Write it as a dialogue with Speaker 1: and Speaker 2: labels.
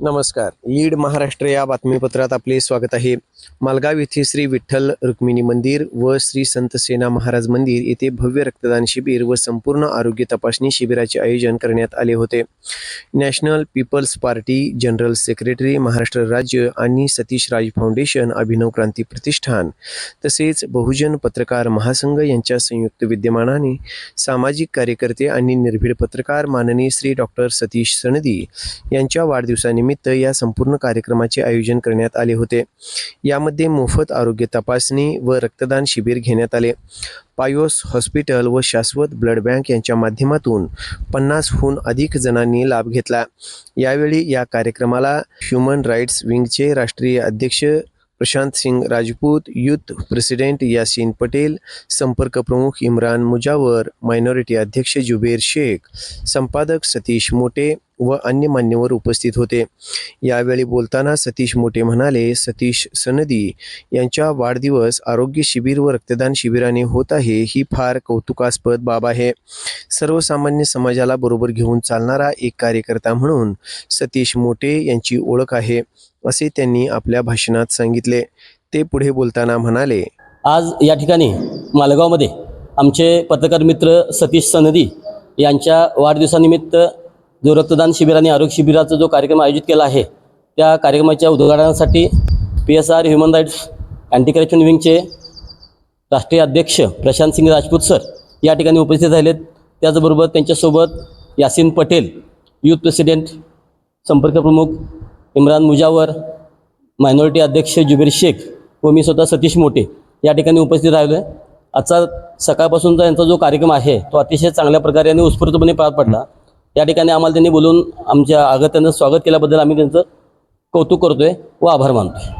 Speaker 1: नमस्कार. लीड महाराष्ट्र या बातमीपत्रात आपले स्वागत आहे. मालगाव येथे श्री विठ्ठल रुक्मिणी मंदिर व श्री संत सेना महाराज मंदिर येथे भव्य रक्तदान शिबिर व संपूर्ण आरोग्य तपासणी शिबिराचे आयोजन करण्यात आले होते. National People's Party general secretary Maharashtra राज्य आणि सतीश राज फाउंडेशन अभिनव क्रांती प्रतिष्ठान तसेच बहुजन पत्रकार महासंघ यांच्या संयुक्त विद्यमानाने सामाजिक कार्यकर्ते आणि निर्भीड पत्रकार माननीय श्री डॉक्टर सतीश सनदी यांच्या वाढदिवसानिमित्त या संपूर्ण कार्यक्रमाचे आयोजन करण्यात आले होते. यामध्ये मोफत आरोग्य तपासणी व रक्तदान शिबिर घेण्यात आले. पायोस हॉस्पिटल व शाश्वत ब्लड बँक यांच्या माध्यमातून 50हून अधिक जणांनी लाभ घेतला. यावेळी या कार्यक्रमाला ह्युमन राईट्स विंगचे राष्ट्रीय अध्यक्ष प्रशांत सिंग राजपूत, यूथ प्रेसिडेंट यासीन पटेल, संपर्क प्रमुख इम्रान मुजावर, मायनॉरिटी अध्यक्ष जुबेर शेख, संपादक सतीश मोटे व अन्य मान्यवर उपस्थित होते. यावेळी बोलताना सतीश मोटे म्हणाले, सतीश सनदी यांच्या वाढदिवस आरोग्य शिबिर व रक्तदान शिबिराने होत आहे ही फार कौतुकास्पद बाब आहे. सर्वसामान्य समाजाला बरोबर घेऊन चालणारा एक कार्यकर्ता म्हणून सतीश मोटे यांची ओळख आहे असे त्यांनी आपल्या भाषणात सांगितले. ते पुढे बोलताना म्हणाले,
Speaker 2: आज या ठिकाणी मालगावमध्ये आमचे पत्रकार मित्र सतीश सनदी यांच्या वाढदिवसानिमित्त जो रक्तदान शिबिर आणि आरोग्य शिबिराचा जो कार्यक्रम आयोजित केला आहे त्या कार्यक्रमाच्या उद्घाटनासाठी PSR human rights anti corruption विंगचे राष्ट्रीय अध्यक्ष प्रशांत सिंग राजपूत सर या ठिकाणी उपस्थित राहिलेत. त्याचबरोबर त्यांच्यासोबत यासीन पटेल, यूथ प्रेसिडेंट, संपर्क प्रमुख इम्रान मुजावर, मायनॉरिटी अध्यक्ष जुबेर शेख व मी स्वतः सतीश मोटे या ठिकाणी उपस्थित राहिलो आहे. आजचा सकाळपासूनचा यांचा जो कार्यक्रम आहे तो अतिशय चांगल्या प्रकारे आणि उत्स्फूर्तपणे पार पडला. या ठिकाणी आम्हाला त्यांनी बोलून आमच्या आगत्यानं स्वागत केल्याबद्दल आम्ही त्यांचं कौतुक करतोय व आभार मानतोय.